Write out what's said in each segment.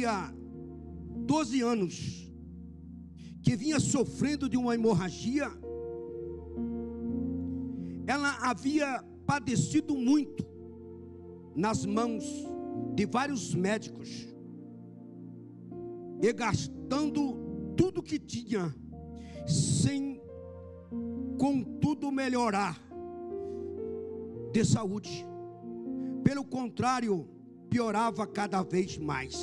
havia 12 anos que vinha sofrendo de uma hemorragia. Ela havia padecido muito nas mãos de vários médicos e gastando tudo que tinha, sem contudo melhorar de saúde. Pelo contrário, piorava cada vez mais.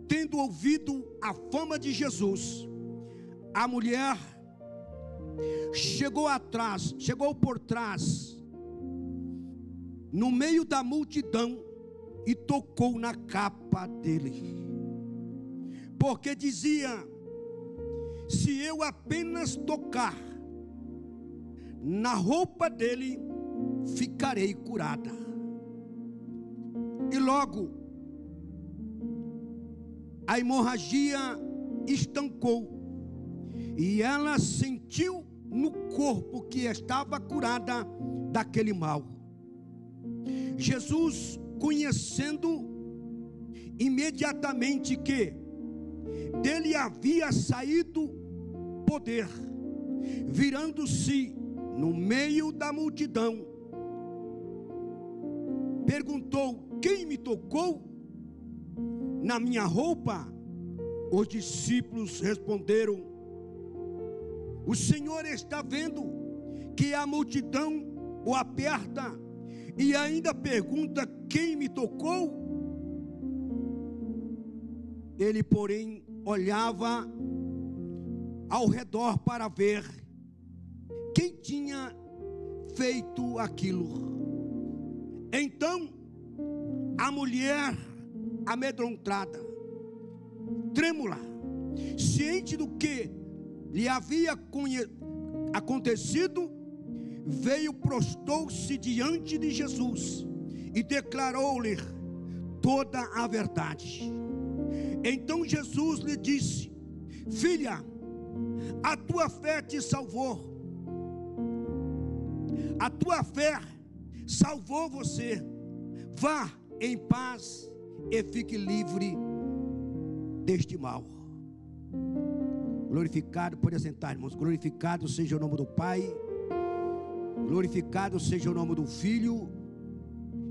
Tendo ouvido a fama de Jesus, a mulher chegou por trás, no meio da multidão, e tocou na capa dele, porque dizia: se eu apenas tocar na roupa dele, ficarei curada. E logo a hemorragia estancou, e ela sentiu no corpo que estava curada daquele mal. Jesus, conhecendo imediatamente que dele havia saído poder, virando-se no meio da multidão, perguntou: quem me tocou na minha roupa? Os discípulos responderam: o Senhor está vendo que a multidão o aperta e ainda pergunta: quem me tocou? Ele, porém, olhava ao redor para ver quem tinha feito aquilo. Então a mulher, amedrontada, trêmula, ciente do que lhe havia acontecido, veio, prostou-se diante de Jesus e declarou-lhe toda a verdade. Então Jesus lhe disse: filha, a tua fé te salvou. A tua fé salvou você. Vá em paz e fique livre deste mal. Glorificado, pode assentar, irmãos. Glorificado seja o nome do Pai, glorificado seja o nome do Filho,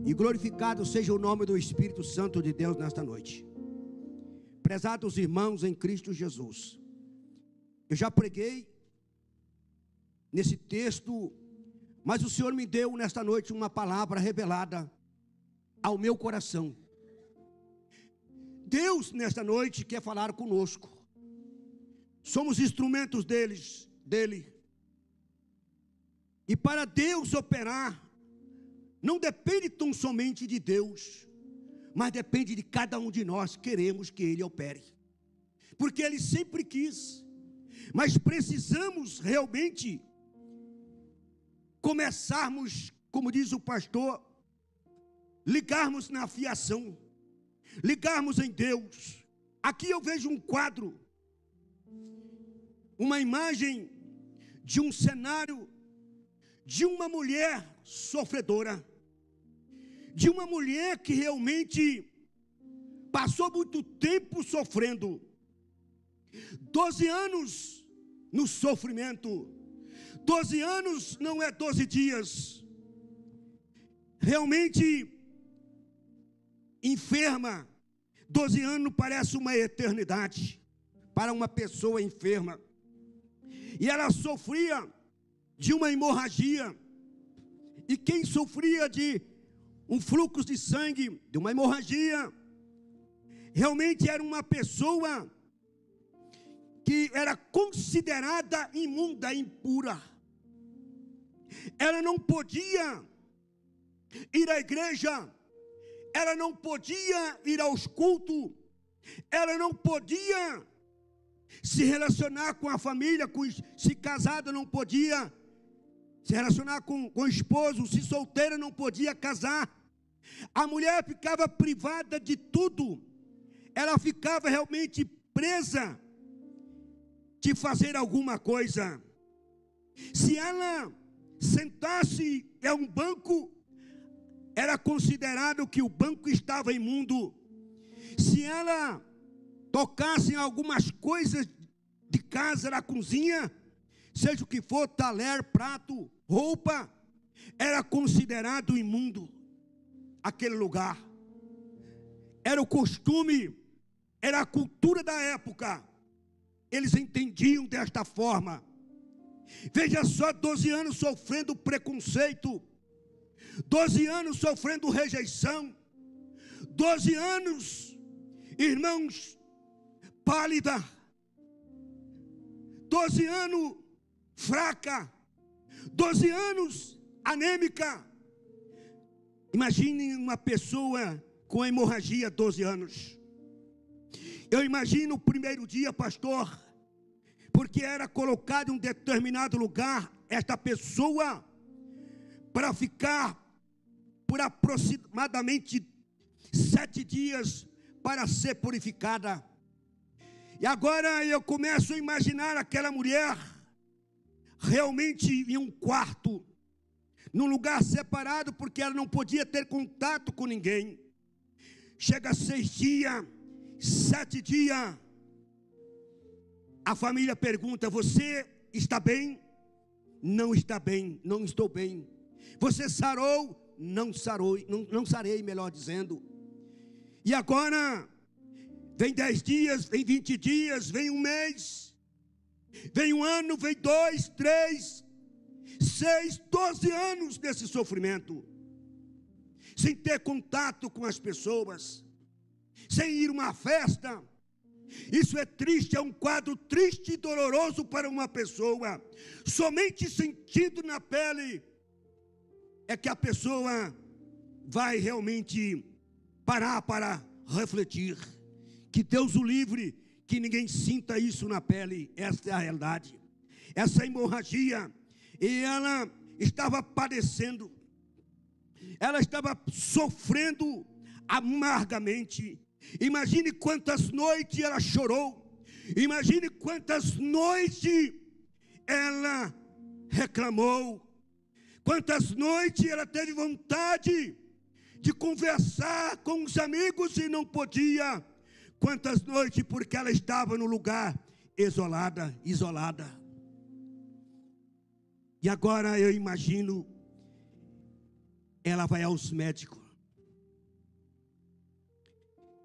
e glorificado seja o nome do Espírito Santo de Deus nesta noite. Prezados irmãos em Cristo Jesus, eu já preguei nesse texto, mas o Senhor me deu nesta noite uma palavra revelada ao meu coração. Deus nesta noite quer falar conosco. Somos instrumentos dele. E para Deus operar, não depende tão somente de Deus, mas depende de cada um de nós. Queremos que Ele opere, porque Ele sempre quis. Mas precisamos realmente começarmos, como diz o pastor, ligarmos na fiação, ligarmos em Deus. Aqui eu vejo um quadro, uma imagem de um cenário de uma mulher sofredora, de uma mulher que realmente passou muito tempo sofrendo, 12 anos no sofrimento. 12 anos não é 12 dias, realmente enferma. 12 anos parece uma eternidade para uma pessoa enferma. E ela sofria de uma hemorragia. E quem sofria de um fluxo de sangue, de uma hemorragia, realmente era uma pessoa que era considerada imunda, impura. Ela não podia ir à igreja, ela não podia ir aos cultos, ela não podia se relacionar com a família, se casada não podia se relacionar com o esposo, se solteira não podia casar. A mulher ficava privada de tudo, ela ficava realmente presa de fazer alguma coisa. Se ela sentasse em um banco, era considerado que o banco estava imundo. Se ela tocasse em algumas coisas de casa, na cozinha, seja o que for, talher, prato, roupa, era considerado imundo aquele lugar. Era o costume, era a cultura da época. Eles entendiam desta forma. Veja só, 12 anos sofrendo preconceito, 12 anos sofrendo rejeição, 12 anos, irmãos, pálida, 12 anos fraca, 12 anos anêmica. Imagine uma pessoa com hemorragia, 12 anos. Eu imagino o primeiro dia, pastor, porque era colocado em um determinado lugar esta pessoa para ficar por aproximadamente 7 dias para ser purificada. E agora eu começo a imaginar aquela mulher realmente em um quarto, num lugar separado, porque ela não podia ter contato com ninguém. Chega 6 dias, 7 dias, a família pergunta: você está bem? Não está bem, não estou bem. Você sarou? Não sarou, não sarei, melhor dizendo. E agora, vem 10 dias, vem 20 dias, vem um mês, vem um ano, vem 2, 3, 6, 12 anos desse sofrimento, sem ter contato com as pessoas, sem ir a uma festa. Isso é triste, é um quadro triste e doloroso para uma pessoa. Somente sentindo na pele é que a pessoa vai realmente parar para refletir. Que Deus o livre, que ninguém sinta isso na pele. Essa é a realidade. Essa hemorragia, e ela estava padecendo, ela estava sofrendo amargamente. Imagine quantas noites ela chorou, imagine quantas noites ela reclamou, quantas noites ela teve vontade de conversar com os amigos e não podia, quantas noites porque ela estava no lugar isolada. E agora eu imagino, ela vai aos médicos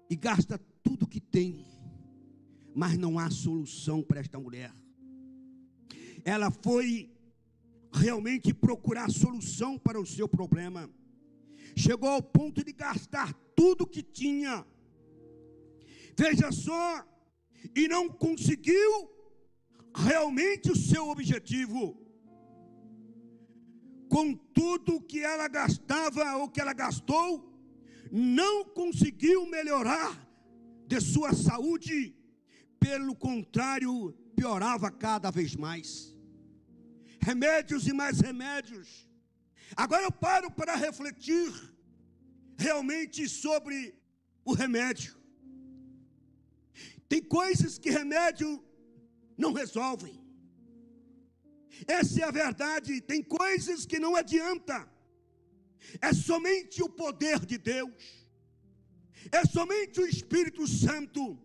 e gasta tudo que tem, mas não há solução para esta mulher. Ela foi realmente procurar solução para o seu problema, chegou ao ponto de gastar tudo que tinha, veja só, e não conseguiu realmente o seu objetivo. Com tudo que ela gastava ou que ela gastou, não conseguiu melhorar de sua saúde, pelo contrário, piorava cada vez mais. Remédios e mais remédios. Agora eu paro para refletir realmente sobre o remédio. Tem coisas que remédio não resolvem. Essa é a verdade. Tem coisas que não adianta. É somente o poder de Deus, é somente o Espírito Santo,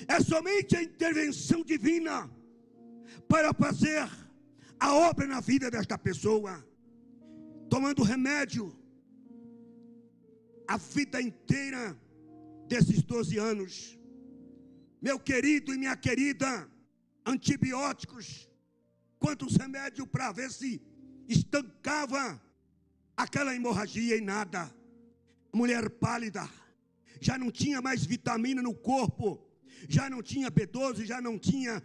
é somente a intervenção divina para fazer a obra na vida desta pessoa. Tomando remédio a vida inteira desses 12 anos, meu querido e minha querida, antibióticos, quantos remédios para ver se estancava aquela hemorragia em nada. Mulher pálida, já não tinha mais vitamina no corpo, já não tinha B12, já não tinha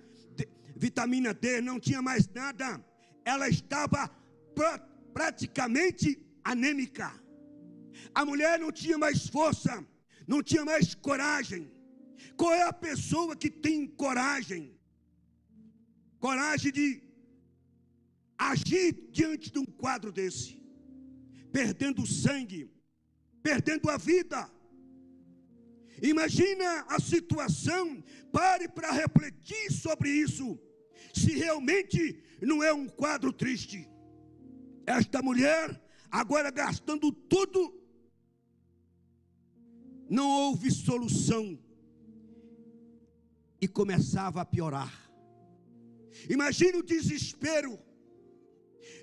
vitamina D, não tinha mais nada. Ela estava praticamente anêmica. A mulher não tinha mais força, não tinha mais coragem. Qual é a pessoa que tem coragem? Coragem de agir diante de um quadro desse, perdendo sangue, perdendo a vida. Imagina a situação, pare para refletir sobre isso, se realmente não é um quadro triste. Esta mulher, agora gastando tudo, não houve solução e começava a piorar. Imagine o desespero.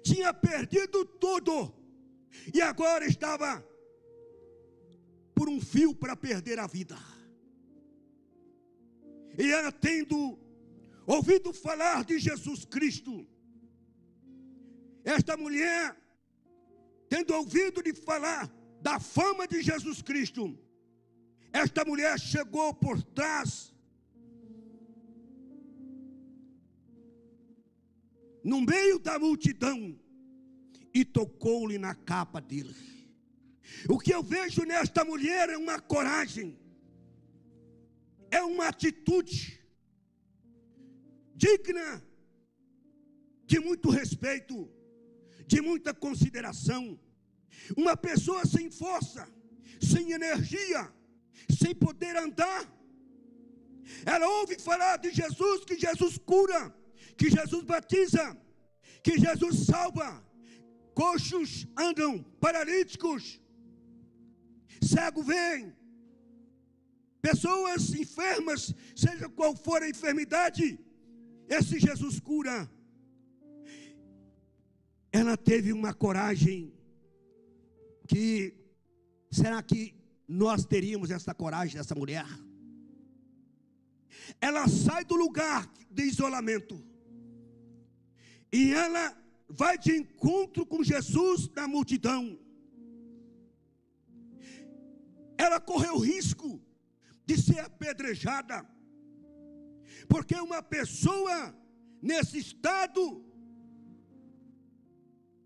Tinha perdido tudo e agora estava por um fio para perder a vida. E ela, tendo ouvido falar de Jesus Cristo, esta mulher, tendo ouvido de falar da fama de Jesus Cristo, esta mulher chegou por trás, no meio da multidão, e tocou-lhe na capa dele. O que eu vejo nesta mulher é uma coragem, é uma atitude digna de muito respeito, de muita consideração. Uma pessoa sem força, sem energia, sem poder andar, ela ouve falar de Jesus, que Jesus cura, que Jesus batiza, que Jesus salva, coxos andam, paralíticos, cego vem, pessoas enfermas, seja qual for a enfermidade, esse Jesus cura. Ela teve uma coragem que, será que nós teríamos essa coragem dessa mulher? Ela sai do lugar de isolamento e ela vai de encontro com Jesus na multidão. Ela correu o risco de ser apedrejada, porque uma pessoa nesse estado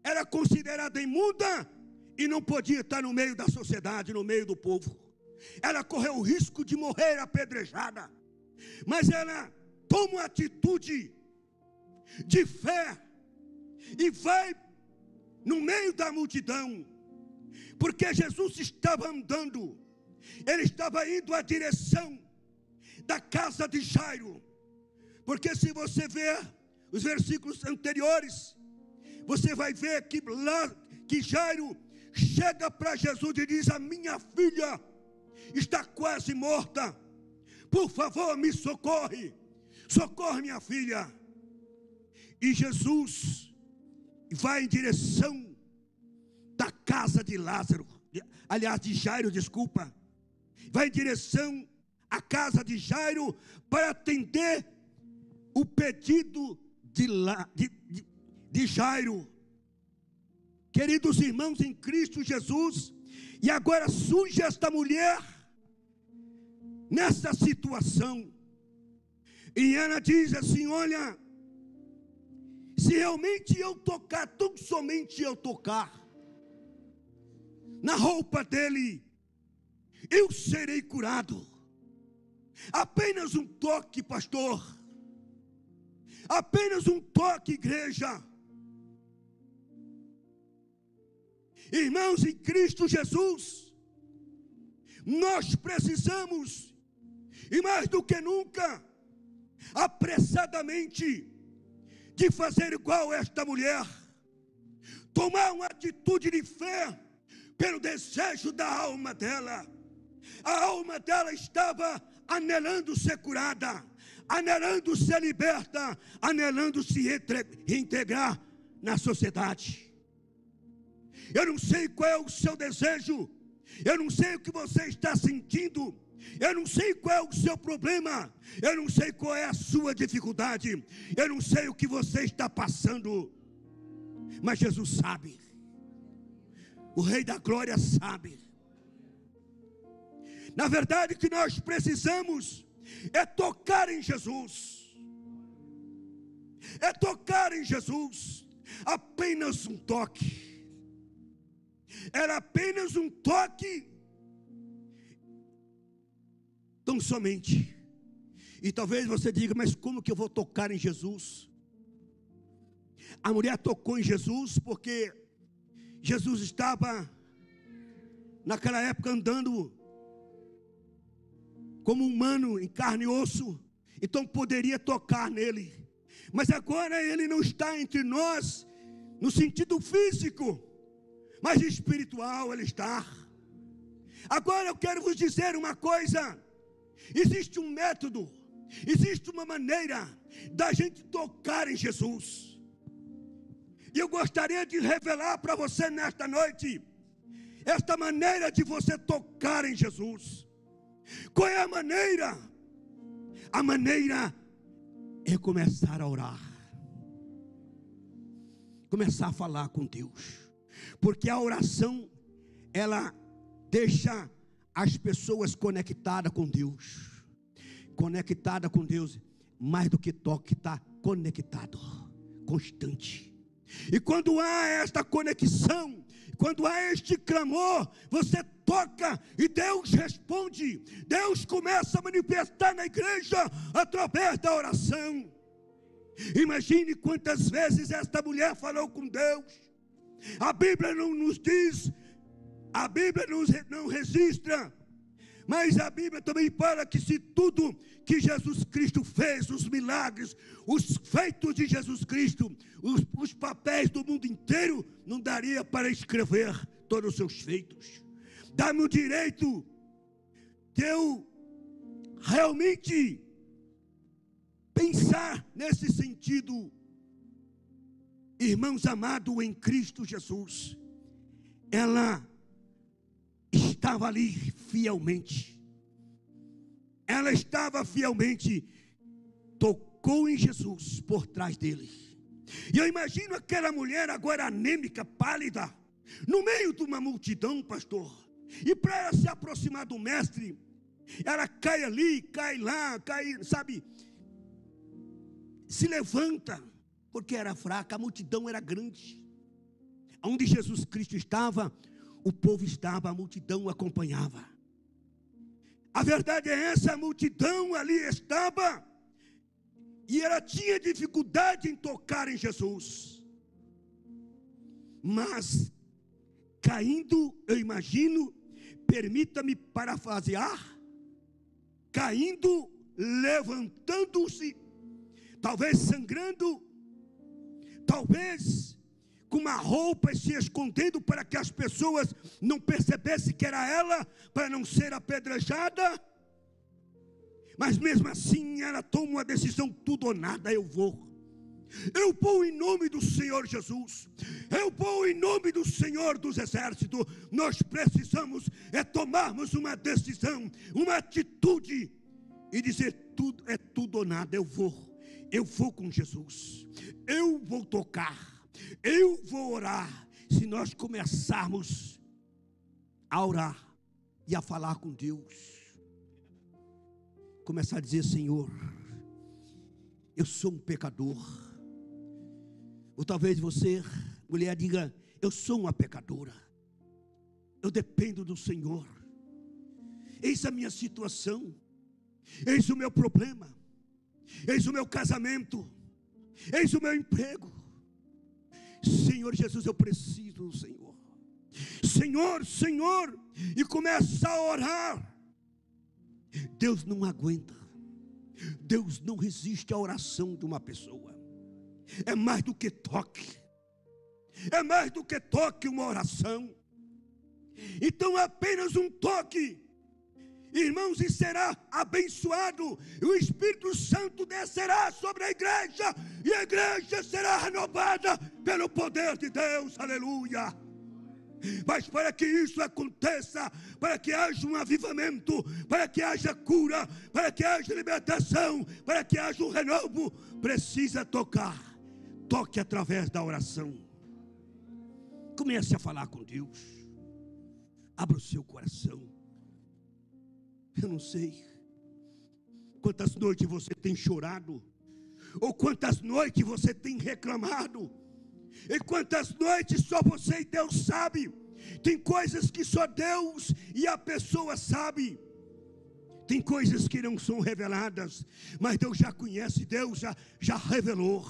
era considerada imunda e não podia estar no meio da sociedade, no meio do povo. Ela correu o risco de morrer apedrejada, mas ela toma uma atitude de fé e vai no meio da multidão, porque Jesus estava andando, ele estava indo à direção da casa de Jairo, porque se você ver os versículos anteriores, você vai ver que lá, que Jairo chega para Jesus e diz: a minha filha está quase morta, por favor me socorre, socorre minha filha. E Jesus vai em direção da casa de Lázaro, aliás de Jairo, desculpa, vai em direção à casa de Jairo para atender o pedido de Jairo. Queridos irmãos em Cristo Jesus, e agora surge esta mulher nessa situação, e ela diz assim: olha, se realmente eu tocar, tão somente eu tocar na roupa dele, eu serei curado. Apenas um toque, pastor, apenas um toque, igreja. Irmãos em Cristo Jesus, nós precisamos, e mais do que nunca, apressadamente, de fazer igual esta mulher, tomar uma atitude de fé pelo desejo da alma dela. A alma dela estava anelando ser curada, anelando ser liberta, anelando se reintegrar na sociedade. Eu não sei qual é o seu desejo, eu não sei o que você está sentindo, eu não sei qual é o seu problema, eu não sei qual é a sua dificuldade, eu não sei o que você está passando, mas Jesus sabe, o Rei da Glória sabe. Na verdade, o que nós precisamos é tocar em Jesus, é tocar em Jesus, apenas um toque. Era apenas um toque, tão somente. E talvez você diga: mas como que eu vou tocar em Jesus? A mulher tocou em Jesus porque Jesus estava naquela época andando como humano, em carne e osso, então poderia tocar nele. Mas agora ele não está entre nós no sentido físico, mas espiritual ele está. Agora eu quero vos dizer uma coisa: existe um método, existe uma maneira da gente tocar em Jesus. E eu gostaria de revelar para você nesta noite esta maneira de você tocar em Jesus. Qual é a maneira? A maneira é começar a orar, começar a falar com Deus, porque a oração, ela deixa as pessoas conectadas com Deus. Conectada com Deus, mais do que toque, está conectado, constante. E quando há esta conexão, quando há este clamor, você toca e Deus responde. Deus começa a manifestar na igreja através da oração. Imagine quantas vezes esta mulher falou com Deus. A Bíblia não nos diz, a Bíblia não registra, mas a Bíblia também fala que se tudo que Jesus Cristo fez, os milagres, os feitos de Jesus Cristo, os papéis do mundo inteiro, não daria para escrever todos os seus feitos. Dá-me o direito de eu realmente pensar nesse sentido. Irmãos amados em Cristo Jesus, ela estava ali fielmente. Ela estava fielmente, tocou em Jesus por trás dele. E eu imagino aquela mulher agora anêmica, pálida, no meio de uma multidão, pastor. E para ela se aproximar do mestre, ela cai ali, cai lá, cai, sabe, se levanta, porque era fraca, a multidão era grande. Onde Jesus Cristo estava, o povo estava, a multidão o acompanhava. A verdade é essa, a multidão ali estava, e ela tinha dificuldade em tocar em Jesus. Mas, caindo, eu imagino, permita-me parafrasear, caindo, levantando-se, talvez sangrando, talvez com uma roupa se escondendo para que as pessoas não percebessem que era ela, para não ser apedrejada. Mas mesmo assim ela toma uma decisão: tudo ou nada, eu vou em nome do Senhor Jesus, eu vou em nome do Senhor dos Exércitos. Nós precisamos tomarmos uma decisão, uma atitude e dizer: tudo é tudo ou nada, eu vou com Jesus, eu vou tocar, eu vou orar. Se nós começarmos a orar e a falar com Deus, começar a dizer: Senhor, eu sou um pecador. Ou talvez você, mulher, diga: eu sou uma pecadora, eu dependo do Senhor. Eis a minha situação, eis o meu problema, eis o meu casamento, eis o meu emprego. Senhor Jesus, eu preciso do Senhor. Senhor, Senhor, e começa a orar. Deus não aguenta, Deus não resiste à oração de uma pessoa. É mais do que toque, é mais do que toque uma oração. Então apenas um toque, irmãos, e será abençoado, e o Espírito Santo descerá sobre a igreja, e a igreja será renovada pelo poder de Deus, aleluia. Mas para que isso aconteça, para que haja um avivamento, para que haja cura, para que haja libertação, para que haja um renovo, precisa tocar. Toque através da oração. Comece a falar com Deus. Abra o seu coração. Eu não sei quantas noites você tem chorado, ou quantas noites você tem reclamado, e quantas noites só você e Deus sabe. Tem coisas que só Deus e a pessoa sabe. Tem coisas que não são reveladas, mas Deus já conhece, Deus já revelou.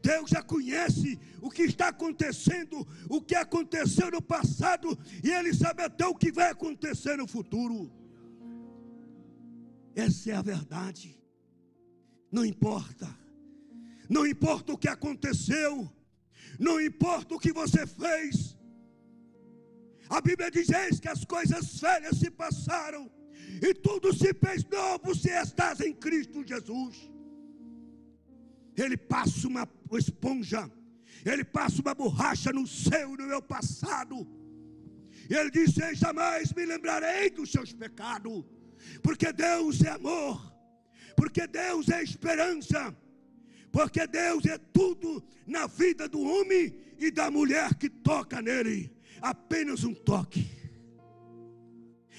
Deus já conhece o que está acontecendo, o que aconteceu no passado, e Ele sabe até o que vai acontecer no futuro. Essa é a verdade. Não importa o que aconteceu, não importa o que você fez. A Bíblia diz: eis que as coisas velhas se passaram e tudo se fez novo se estás em Cristo Jesus. Ele passa uma esponja, ele passa uma borracha no seu e no meu passado. E ele diz: eu jamais me lembrarei dos seus pecados, porque Deus é amor, porque Deus é esperança, porque Deus é tudo na vida do homem e da mulher que toca nele. Apenas um toque.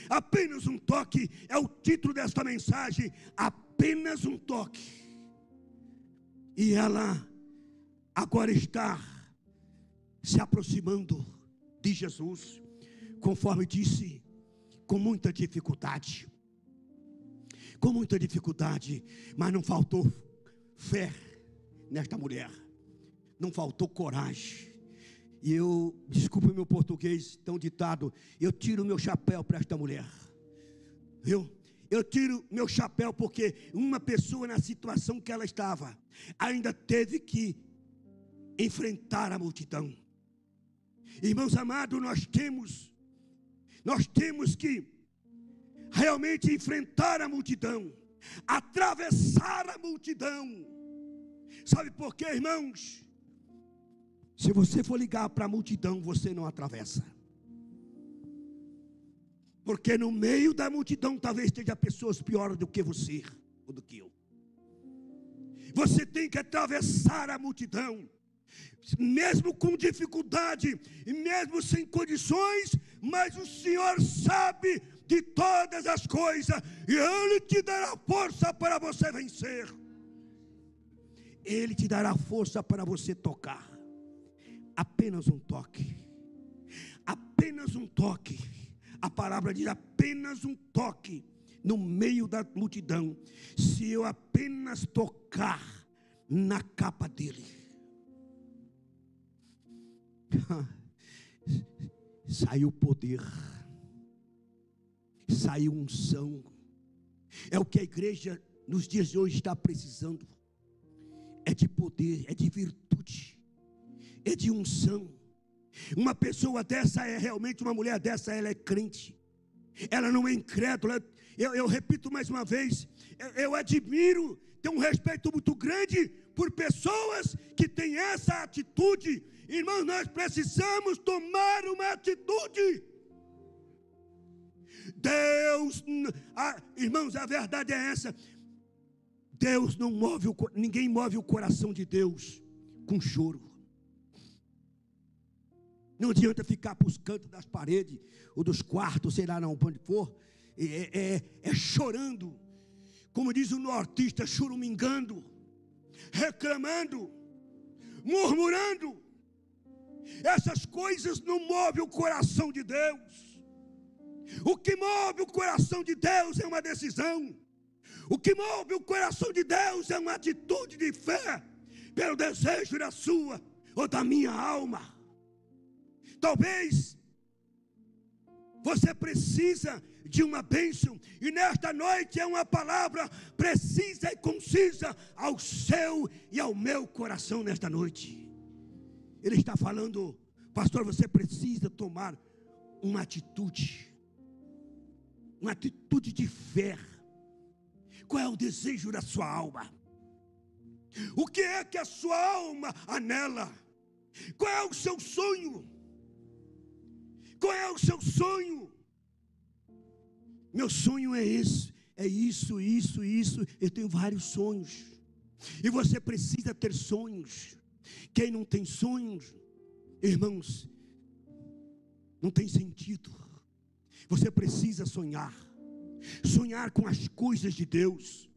Apenas um toque é o título desta mensagem. Apenas um toque. E ela agora está se aproximando de Jesus, conforme disse, com muita dificuldade. Com muita dificuldade, mas não faltou fé nesta mulher. Não faltou coragem. E eu, desculpa o meu português tão ditado, eu tiro o meu chapéu para esta mulher. Eu tiro meu chapéu porque uma pessoa na situação que ela estava, ainda teve que enfrentar a multidão. Irmãos amados, nós temos que realmente enfrentar a multidão, atravessar a multidão. Sabe por quê, irmãos? Se você for ligar para a multidão, você não atravessa. Porque no meio da multidão talvez esteja pessoas piores do que você ou do que eu. Você tem que atravessar a multidão, mesmo com dificuldade e mesmo sem condições, mas o Senhor sabe de todas as coisas e Ele te dará força para você vencer. Ele te dará força para você tocar. Apenas um toque. Apenas um toque. A palavra diz: apenas um toque no meio da multidão. Se eu apenas tocar na capa dele, saiu poder, saiu unção. É o que a igreja nos dias de hoje está precisando. É de poder, é de virtude, é de unção. Uma pessoa dessa é realmente, uma mulher dessa, ela é crente, ela não é incrédula. Eu repito mais uma vez, eu admiro, tenho um respeito muito grande por pessoas que têm essa atitude. Irmãos, nós precisamos tomar uma atitude. Irmãos, a verdade é essa: Deus não move, ninguém move o coração de Deus com choro. Não adianta ficar para os cantos das paredes, ou dos quartos, sei lá não, onde for, chorando, como diz o nortista, churumingando, reclamando, murmurando. Essas coisas não movem o coração de Deus. O que move o coração de Deus é uma decisão. O que move o coração de Deus é uma atitude de fé, pelo desejo da sua ou da minha alma. Talvez você precisa de uma bênção, e nesta noite é uma palavra precisa e concisa ao seu e ao meu coração nesta noite. Ele está falando: pastor, você precisa tomar uma atitude de fé. Qual é o desejo da sua alma? O que é que a sua alma anela? Qual é o seu sonho? Qual é o seu sonho? Meu sonho é esse, é isso. Eu tenho vários sonhos. E você precisa ter sonhos. Quem não tem sonhos, irmãos, não tem sentido. Você precisa sonhar. Sonhar com as coisas de Deus.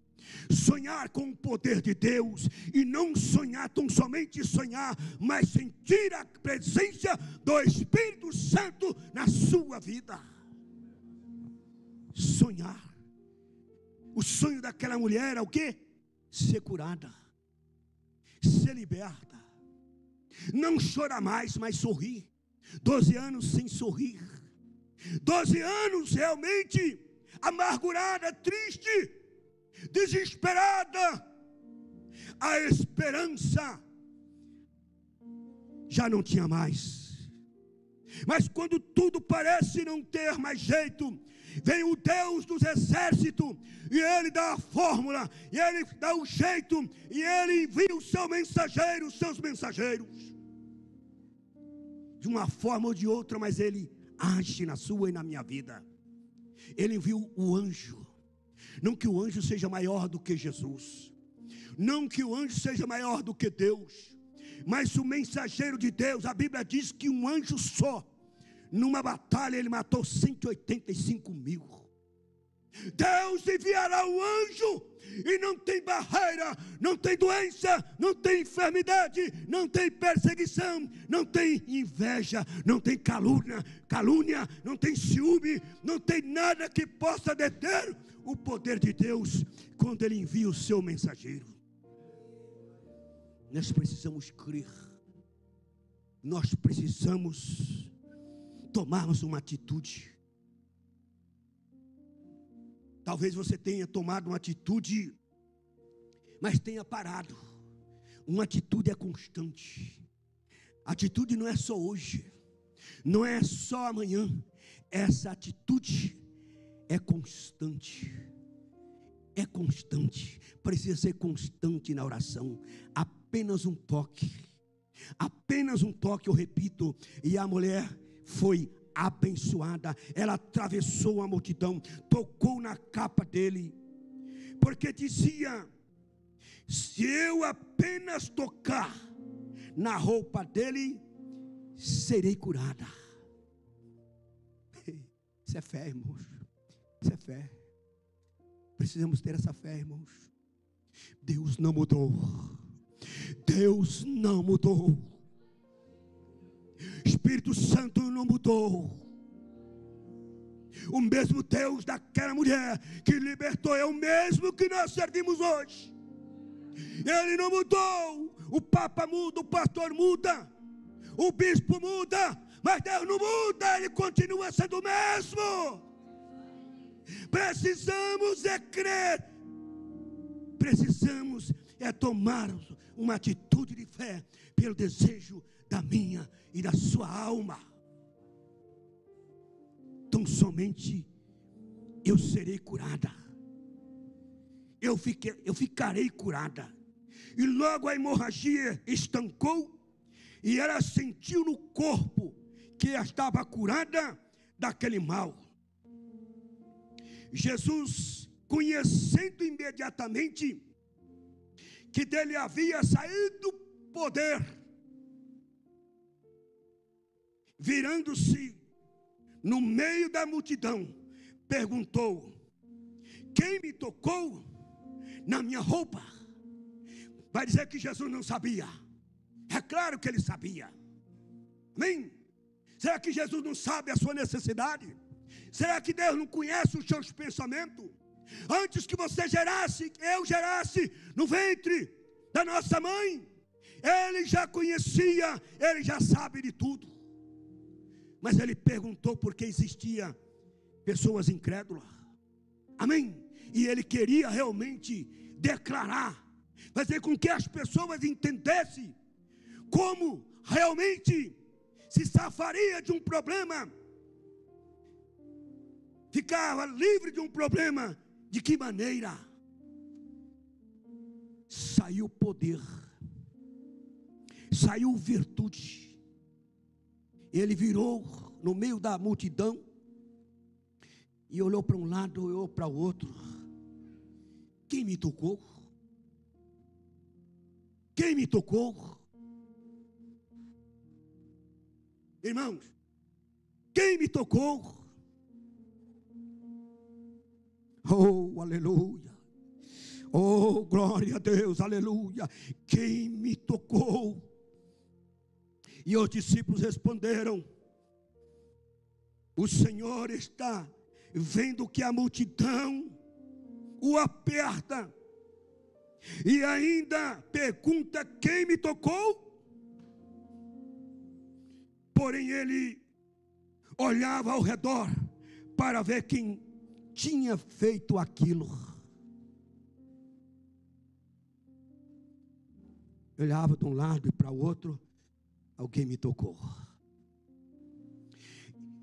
Sonhar com o poder de Deus, e não sonhar tão somente sonhar, mas sentir a presença do Espírito Santo na sua vida. Sonhar. O sonho daquela mulher era o quê? Ser curada, ser liberta, não chorar mais, mas sorrir. 12 anos sem sorrir, 12 anos realmente amargurada, triste, desesperada. A esperança já não tinha mais. Mas quando tudo parece não ter mais jeito, vem o Deus dos exércitos, e Ele dá a fórmula, e Ele dá o jeito, e Ele envia o seu mensageiro, os seus mensageiros, de uma forma ou de outra, mas Ele age na sua e na minha vida. Ele enviou o anjo, não que o anjo seja maior do que Jesus, não que o anjo seja maior do que Deus, mas o mensageiro de Deus. A Bíblia diz que um anjo só, numa batalha, ele matou 185.000. Deus enviará um anjo, e não tem barreira, não tem doença, não tem enfermidade, não tem perseguição, não tem inveja, não tem calúnia, não tem ciúme, não tem nada que possa deter o poder de Deus quando Ele envia o seu mensageiro. Nós precisamos crer, nós precisamos tomarmos uma atitude. Talvez você tenha tomado uma atitude, mas tenha parado. Uma atitude é constante. Atitude não é só hoje, não é só amanhã. Essa atitude é constante. É constante. Precisa ser constante na oração. Apenas um toque, eu repito, e a mulher foi abençoada. Ela atravessou a multidão, tocou na capa dele, porque dizia: se eu apenas tocar na roupa dele, serei curada. Isso é fé, irmãos. Isso é fé. Precisamos ter essa fé, irmãos. Deus não mudou. Deus não mudou. Espírito Santo não mudou. O mesmo Deus daquela mulher que libertou é o mesmo que nós servimos hoje. Ele não mudou. O Papa muda, o pastor muda, o bispo muda, mas Deus não muda. Ele continua sendo o mesmo. Precisamos é crer. Precisamos é tomar uma atitude de fé pelo desejo da minha e da sua alma. Então somente eu serei curada. Eu ficarei curada. E logo a hemorragia estancou, e ela sentiu no corpo que estava curada daquele mal. Jesus, conhecendo imediatamente que dele havia saído poder, virando-se no meio da multidão, perguntou: quem me tocou na minha roupa? Vai dizer que Jesus não sabia? É claro que ele sabia. Amém? Será que Jesus não sabe a sua necessidade? Será que Deus não conhece os seus pensamentos? Antes que você gerasse, eu gerasse no ventre da nossa mãe, Ele já conhecia, Ele já sabe de tudo. Mas Ele perguntou porque existia pessoas incrédulas. Amém? E Ele queria realmente declarar, fazer com que as pessoas entendessem como realmente se safaria de um problema, ficava livre de um problema. De que maneira? Saiu poder, saiu virtude. Ele virou no meio da multidão e olhou para um lado, olhou para o outro. Quem me tocou? Quem me tocou? Irmãos, quem me tocou? Oh, aleluia. Oh, glória a Deus, aleluia. Quem me tocou? E os discípulos responderam: o Senhor está vendo que a multidão o aperta e ainda pergunta: quem me tocou? Porém ele olhava ao redor para ver quem tinha feito aquilo. Eu olhava de um lado e para o outro. Alguém me tocou.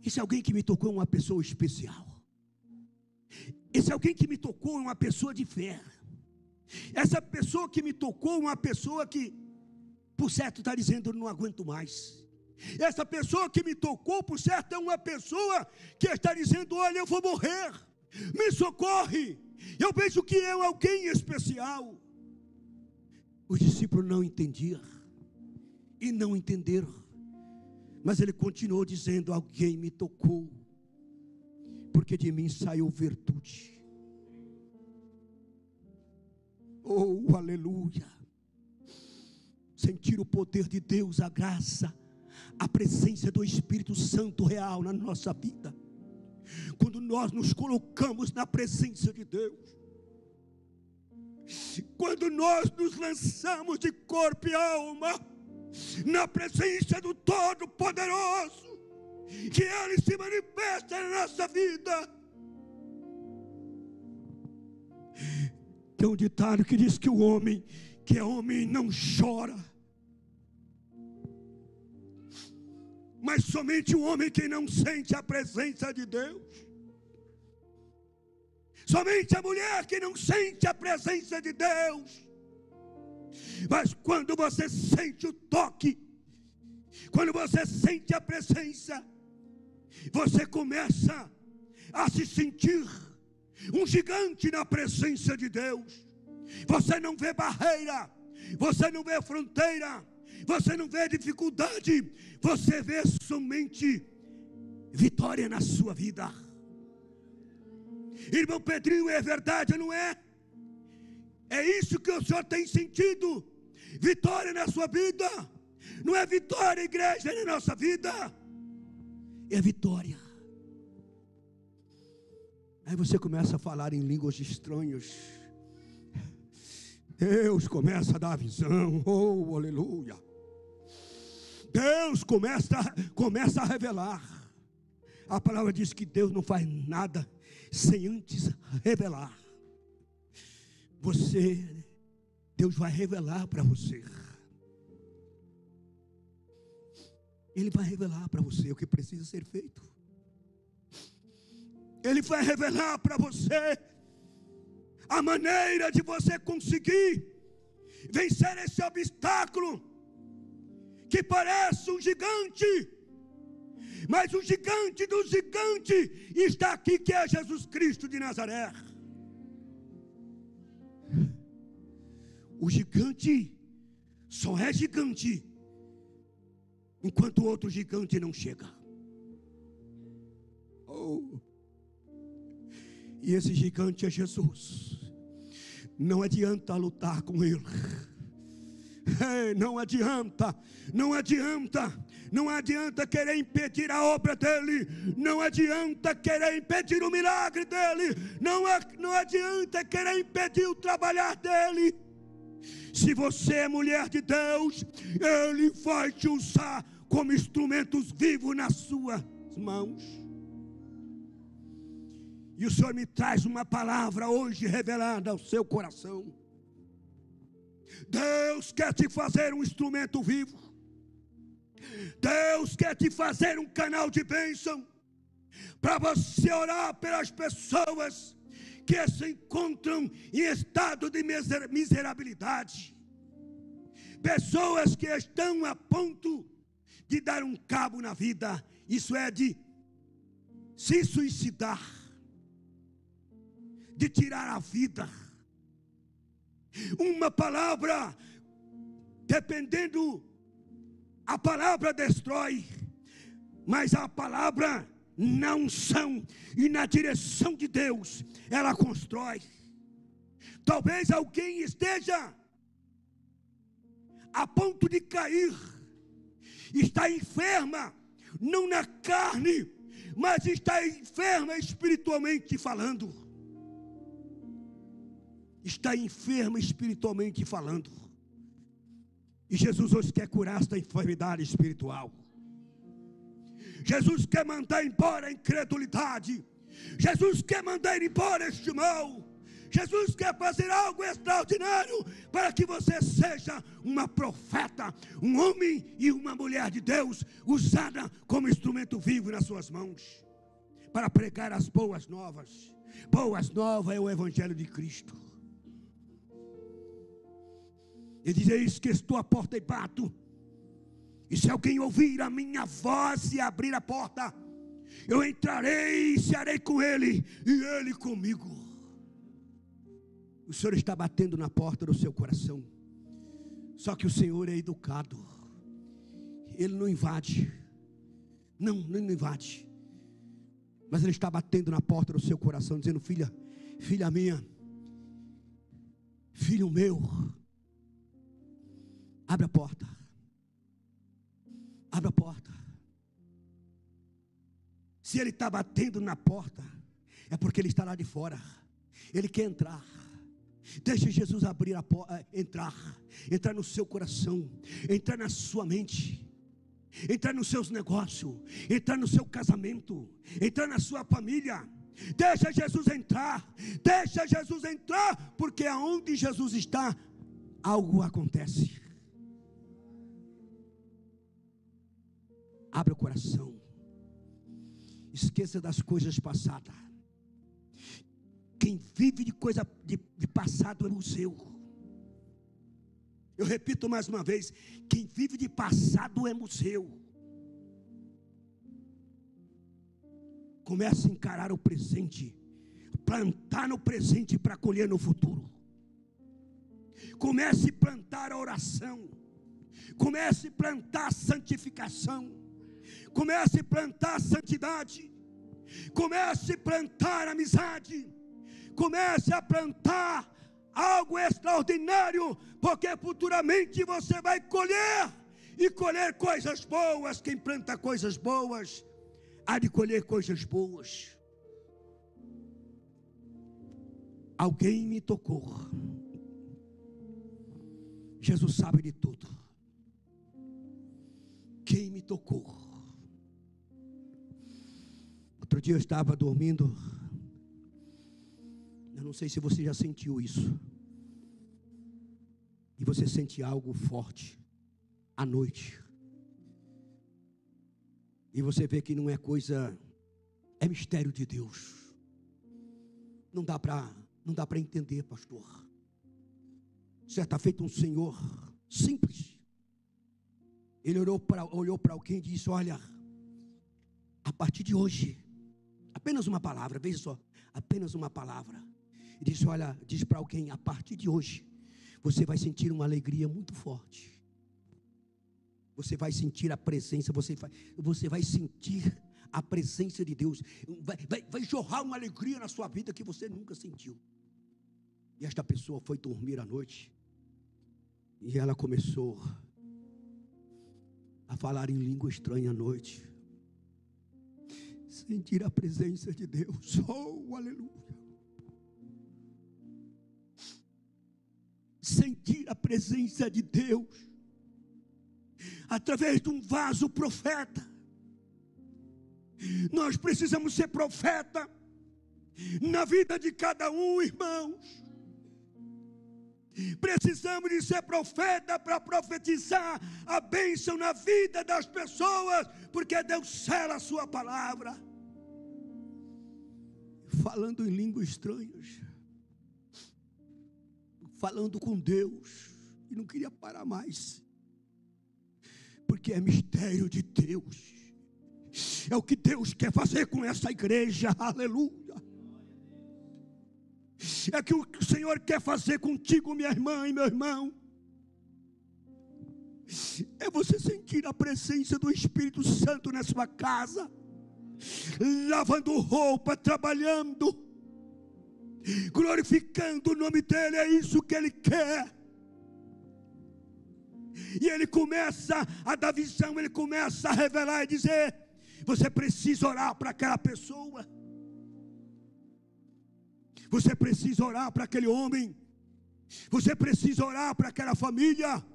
Esse alguém que me tocou é uma pessoa especial. Esse alguém que me tocou é uma pessoa de fé. Essa pessoa que me tocou é uma pessoa que, por certo, está dizendo: não aguento mais. Essa pessoa que me tocou, por certo, é uma pessoa que está dizendo: olha, eu vou morrer, me socorre. Eu vejo que é alguém especial. Os discípulos não entendiam e não entenderam, mas ele continuou dizendo: alguém me tocou, porque de mim saiu virtude. Oh, aleluia! Sentir o poder de Deus, a graça, a presença do Espírito Santo real na nossa vida. Quando nós nos colocamos na presença de Deus, quando nós nos lançamos de corpo e alma na presença do Todo-Poderoso, que Ele se manifesta na nossa vida. Tem um ditado que diz que o homem que é homem não chora, mas somente o homem que não sente a presença de Deus. Somente a mulher que não sente a presença de Deus. Mas quando você sente o toque, quando você sente a presença, você começa a se sentir um gigante na presença de Deus. Você não vê barreira, você não vê fronteira, você não vê dificuldade, você vê somente vitória na sua vida. Irmão Pedrinho, é verdade, não é? É isso que o senhor tem sentido? Vitória na sua vida? Não é vitória, igreja, na nossa vida? É vitória. Aí você começa a falar em línguas estranhas. Deus começa a dar visão. Oh, aleluia. Deus começa a revelar. A palavra diz que Deus não faz nada sem antes revelar. Deus vai revelar para você. Ele vai revelar para você o que precisa ser feito. Ele vai revelar para você a maneira de você conseguir vencer esse obstáculo que parece um gigante, mas o gigante do gigante está aqui, que é Jesus Cristo de Nazaré. O gigante só é gigante enquanto o outro gigante não chega. Oh. E esse gigante é Jesus. Não adianta lutar com ele. Não adianta querer impedir a obra dele. Não adianta querer impedir o milagre dele. Não adianta querer impedir o trabalhar dele. Se você é mulher de Deus, Ele vai te usar como instrumentos vivos nas suas mãos. E o Senhor me traz uma palavra hoje revelada ao seu coração. Deus quer te fazer um instrumento vivo. Deus quer te fazer um canal de bênção, para você orar pelas pessoas que se encontram em estado de miserabilidade, pessoas que estão a ponto de dar um cabo na vida, isso é, de se suicidar, de tirar a vida. Uma palavra, dependendo, a palavra destrói, mas a palavra na unção e na direção de Deus, ela constrói. Talvez alguém esteja a ponto de cair, está enferma, não na carne, mas está enferma espiritualmente falando. Está enferma espiritualmente falando. E Jesus hoje quer curar esta enfermidade espiritual. Jesus quer mandar embora a incredulidade. Jesus quer mandar embora este mal. Jesus quer fazer algo extraordinário para que você seja uma profeta, um homem e uma mulher de Deus, usada como instrumento vivo nas suas mãos, para pregar as boas novas. Boas novas é o Evangelho de Cristo. Ele diz: eis que estou à porta e bato, e se alguém ouvir a minha voz e abrir a porta, eu entrarei e cearei com ele, e ele comigo. O Senhor está batendo na porta do seu coração. Só que o Senhor é educado. Ele não invade. Não invade. Mas Ele está batendo na porta do seu coração, dizendo: filha, filha minha, filho meu, abre a porta. Abre a porta. Se Ele está batendo na porta, é porque Ele está lá de fora. Ele quer entrar. Deixa Jesus abrir a porta, entrar no seu coração, entrar na sua mente, entrar nos seus negócios, entrar no seu casamento, entrar na sua família. Deixa Jesus entrar, porque aonde Jesus está, algo acontece. Abre o coração, esqueça das coisas passadas. Quem vive de coisa de passado é museu. Eu repito mais uma vez: quem vive de passado é museu. Comece a encarar o presente, plantar no presente para colher no futuro. Comece a plantar a oração, comece a plantar a santificação, comece a plantar a santidade, comece a plantar a amizade, comece a plantar algo extraordinário, porque futuramente você vai colher, e colher coisas boas. Quem planta coisas boas, há de colher coisas boas. Alguém me tocou. Jesus sabe de tudo. Quem me tocou? Outro dia eu estava dormindo. Eu não sei se você já sentiu isso. E você sente algo forte à noite. E você vê que não é coisa, é mistério de Deus. Não dá para entender, pastor. Certa feita um senhor simples, ele olhou para alguém e disse: olha, a partir de hoje, apenas uma palavra, veja só, apenas uma palavra. E disse: olha, diz para alguém: a partir de hoje, você vai sentir uma alegria muito forte. Você vai sentir a presença, você vai sentir a presença de Deus. Vai jorrar uma alegria na sua vida que você nunca sentiu. E esta pessoa foi dormir à noite, e ela começou a falar em língua estranha à noite. Sentir a presença de Deus. Oh, aleluia. Sentir a presença de Deus através de um vaso profeta. Nós precisamos ser profeta na vida de cada um, irmãos. Precisamos de ser profeta para profetizar a bênção na vida das pessoas, porque Deus sela a sua palavra. Falando em línguas estranhas, falando com Deus, e não queria parar mais, porque é mistério de Deus. É o que Deus quer fazer com essa igreja, aleluia. É que o Senhor quer fazer contigo, minha irmã e meu irmão. É você sentir a presença do Espírito Santo na sua casa, lavando roupa, trabalhando, glorificando o nome dEle. É isso que Ele quer. E Ele começa a dar visão, Ele começa a revelar e dizer: você precisa orar para aquela pessoa, você precisa orar para aquele homem, você precisa orar para aquela família.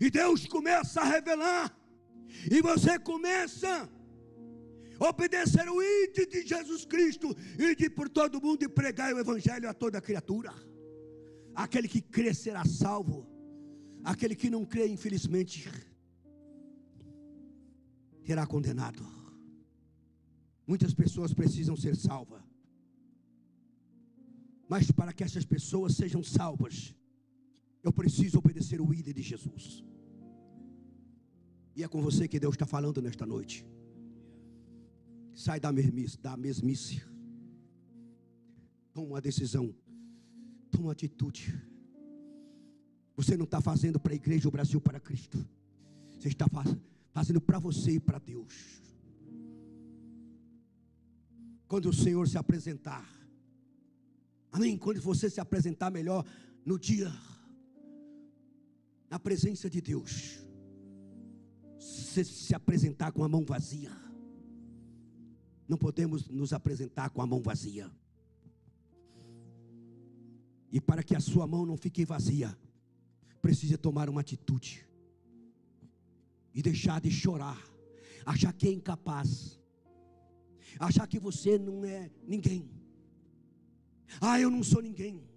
E Deus começa a revelar, e você começa Obedecer o ide de Jesus Cristo, ide por todo mundo e pregar o evangelho a toda criatura. Aquele que crê será salvo, aquele que não crê, infelizmente, será condenado. Muitas pessoas precisam ser salvas, mas para que essas pessoas sejam salvas, eu preciso obedecer o ide de Jesus. E é com você que Deus está falando nesta noite. Sai da mesmice. Toma uma decisão. Toma uma atitude. Você não está fazendo para a igreja, o Brasil, para Cristo. Você está fazendo para você e para Deus. Quando o Senhor se apresentar, amém? Quando você se apresentar melhor no dia, na presença de Deus, você se apresentar com a mão vazia. Não podemos nos apresentar com a mão vazia. E para que a sua mão não fique vazia, precisa tomar uma atitude. E deixar de chorar, achar que é incapaz, achar que você não é ninguém. Ah, eu não sou ninguém.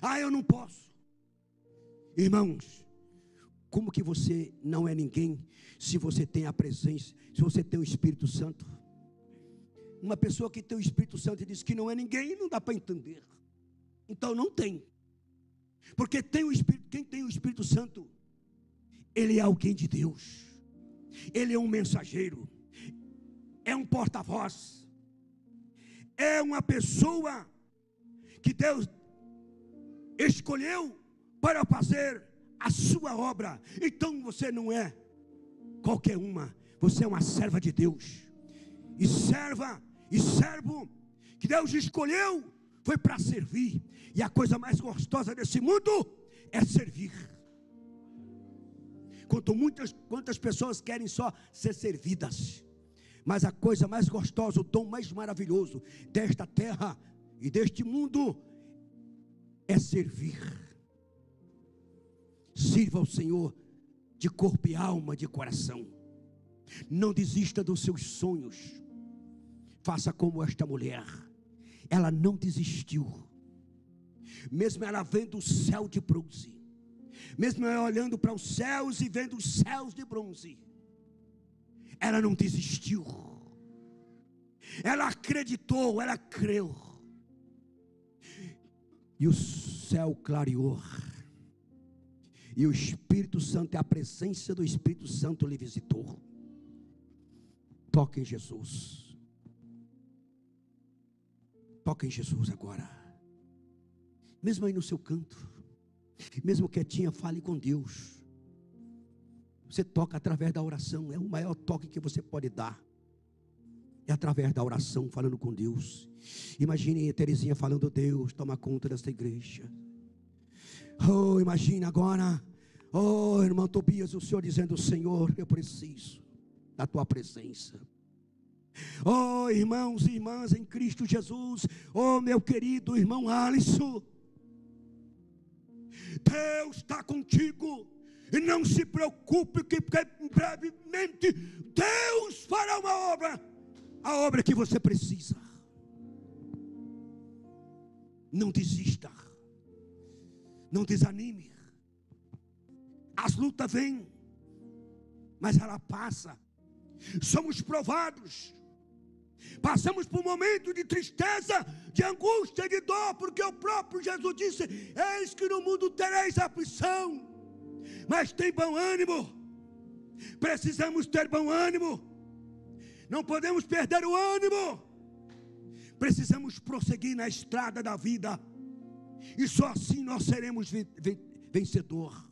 Ah, eu não posso. Irmãos, como que você não é ninguém se você tem a presença, se você tem o Espírito Santo? Uma pessoa que tem o Espírito Santo e diz que não é ninguém, não dá para entender. Então não tem. Porque tem o Espírito, quem tem o Espírito Santo, ele é alguém de Deus. Ele é um mensageiro. É um porta-voz. É uma pessoa que Deus escolheu para fazer a sua obra. Então você não é qualquer uma. Você é uma serva de Deus. E servo que Deus escolheu foi para servir. E a coisa mais gostosa desse mundo é servir. Quantas pessoas querem só ser servidas, mas a coisa mais gostosa, o dom mais maravilhoso desta terra e deste mundo é servir. Sirva ao Senhor de corpo e alma, de coração. Não desista dos seus sonhos. Faça como esta mulher. Ela não desistiu. Mesmo ela vendo o céu de bronze, mesmo ela olhando para os céus e vendo os céus de bronze, ela não desistiu. Ela acreditou, ela creu. E o céu clareou. E o Espírito Santo, a presença do Espírito Santo lhe visitou. Toque em Jesus. Toque em Jesus agora. Mesmo aí no seu canto, mesmo quietinha, fale com Deus. Você toca através da oração. É o maior toque que você pode dar. É através da oração, falando com Deus. Imagine a Terezinha falando: Deus, toma conta desta igreja. Oh, imagina agora, oh, irmão Tobias, o Senhor dizendo: Senhor, eu preciso da tua presença. Oh, irmãos e irmãs em Cristo Jesus, oh, meu querido irmão Alisson, Deus está contigo. E não se preocupe, que brevemente Deus fará uma obra, a obra que você precisa. Não desista, não desanime. As lutas vêm, mas ela passa. Somos provados, passamos por um momento de tristeza, de angústia, de dor, porque o próprio Jesus disse: eis que no mundo tereis aflição, mas tem bom ânimo. Precisamos ter bom ânimo, não podemos perder o ânimo. Precisamos prosseguir na estrada da vida, e só assim nós seremos vencedor.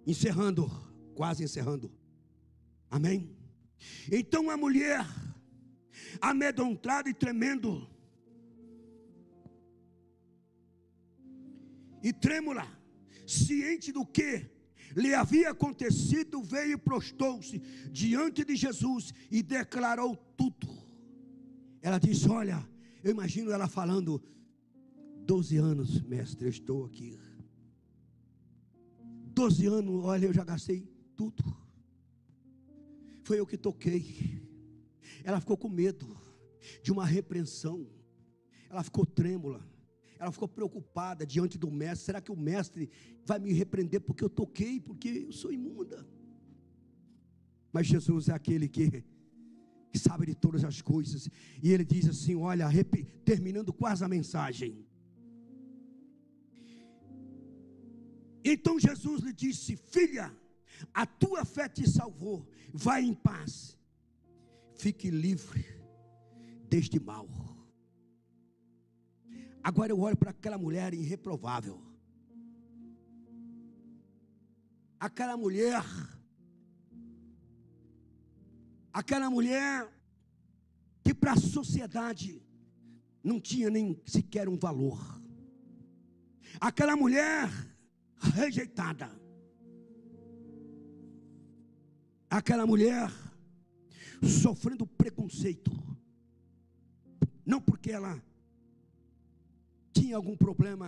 Encerrando, quase encerrando. Amém? Então a mulher, amedrontada e tremendo, e trêmula, ciente do que lhe havia acontecido, veio e prostou-se diante de Jesus e declarou tudo. Ela disse: olha, eu imagino ela falando: 12 anos, mestre, eu estou aqui. 12 anos, olha, eu já gastei tudo. Foi eu que toquei. Ela ficou com medo de uma repreensão. Ela ficou trêmula. Ela ficou preocupada diante do mestre. Será que o mestre vai me repreender porque eu toquei, porque eu sou imunda? Mas Jesus é aquele que sabe de todas as coisas. E ele diz assim, olha, terminando quase a mensagem. Então Jesus lhe disse: filha, a tua fé te salvou. Vai em paz. Fique livre deste mal. Agora eu olho para aquela mulher irreprovável. Aquela mulher que para a sociedade não tinha nem sequer um valor. Aquela mulher rejeitada. Aquela mulher sofrendo preconceito. Não porque ela tinha algum problema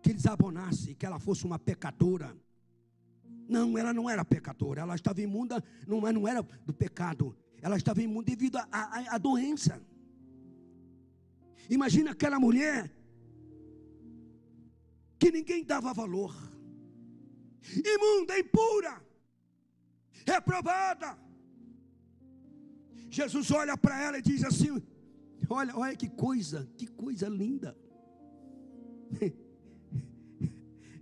que desabonasse, que ela fosse uma pecadora. Não, ela não era pecadora. Ela estava imunda, mas não era do pecado. Ela estava imunda devido à doença. Imagina aquela mulher que ninguém dava valor. Imunda, impura, reprovada. Jesus olha para ela e diz assim: olha que coisa linda.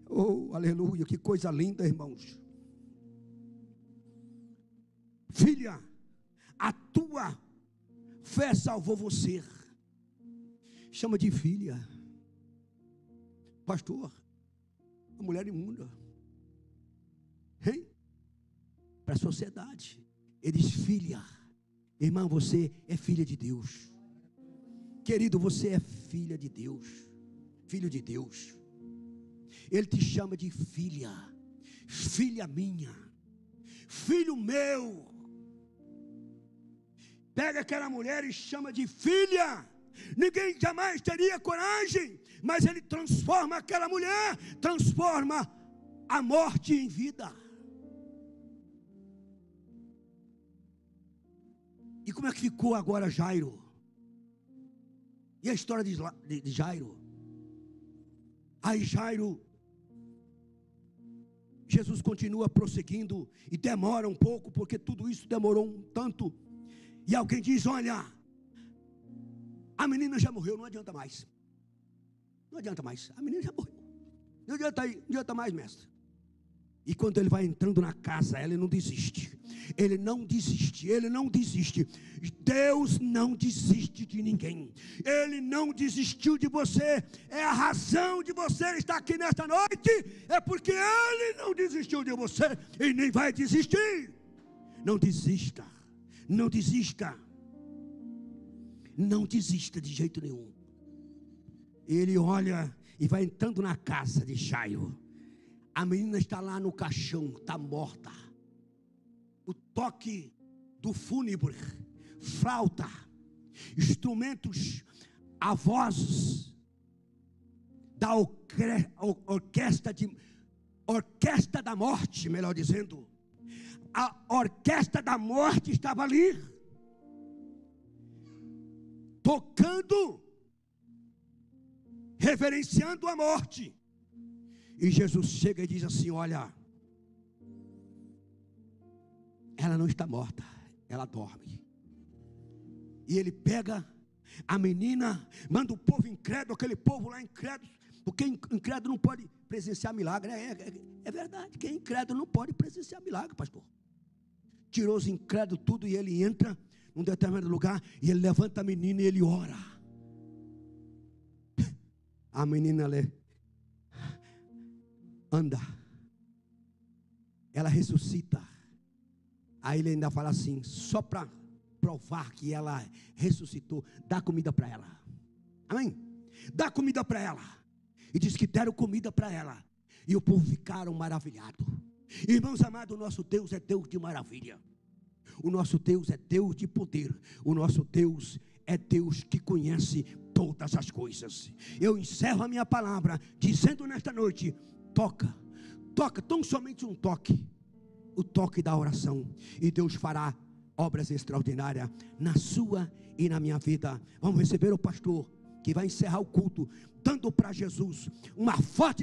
Oh, aleluia, que coisa linda, irmãos. Filha, a tua fé salvou você. Chama de filha. Pastor, a mulher imunda. Hein? Para a sociedade. Ele diz: filha. Irmão, você é filha de Deus. Querido, você é filha de Deus. Filho de Deus. Ele te chama de filha. Filha minha. Filho meu. Pega aquela mulher e chama de filha. Ninguém jamais teria coragem, mas ele transforma aquela mulher, transforma a morte em vida. E como é que ficou agora Jairo? E a história de Jairo? Aí Jairo, Jesus continua prosseguindo e demora um pouco, porque tudo isso demorou um tanto. E alguém diz: olha, a menina já morreu, não adianta mais. Não adianta mais, a menina já morreu. Não adianta mais, mestre. E quando ele vai entrando na casa, ele não desiste. Ele não desiste, ele não desiste. Deus não desiste de ninguém. Ele não desistiu de você. É a razão de você estar aqui nesta noite. É porque Ele não desistiu de você e nem vai desistir. Não desista. Não desista. Não desista de jeito nenhum. Ele olha e vai entrando na casa de Jairo. A menina está lá no caixão, está morta. O toque do fúnebre, flauta, instrumentos, a voz da orquestra da morte, melhor dizendo. A orquestra da morte estava ali, tocando, reverenciando a morte. E Jesus chega e diz assim: olha, ela não está morta, ela dorme. E ele pega a menina, manda o povo incrédulo, aquele povo lá incrédulo, porque incrédulo não pode presenciar milagre. É verdade, quem é incrédulo não pode presenciar milagre, pastor. Tirou os incrédulos tudo e ele entra num determinado lugar e ele levanta a menina e ele ora. A menina anda, ela ressuscita. Aí ele ainda fala assim, só para provar que ela ressuscitou: dá comida para ela. Amém? Dá comida para ela. E diz que deram comida para ela. E o povo ficaram maravilhados. Irmãos amados, o nosso Deus é Deus de maravilha. O nosso Deus é Deus de poder. O nosso Deus é Deus que conhece todas as coisas. Eu encerro a minha palavra dizendo nesta noite: toca, tão somente um toque. o toque da oração, e Deus fará obras extraordinárias na sua e na minha vida. Vamos receber o pastor que vai encerrar o culto, dando para Jesus uma forte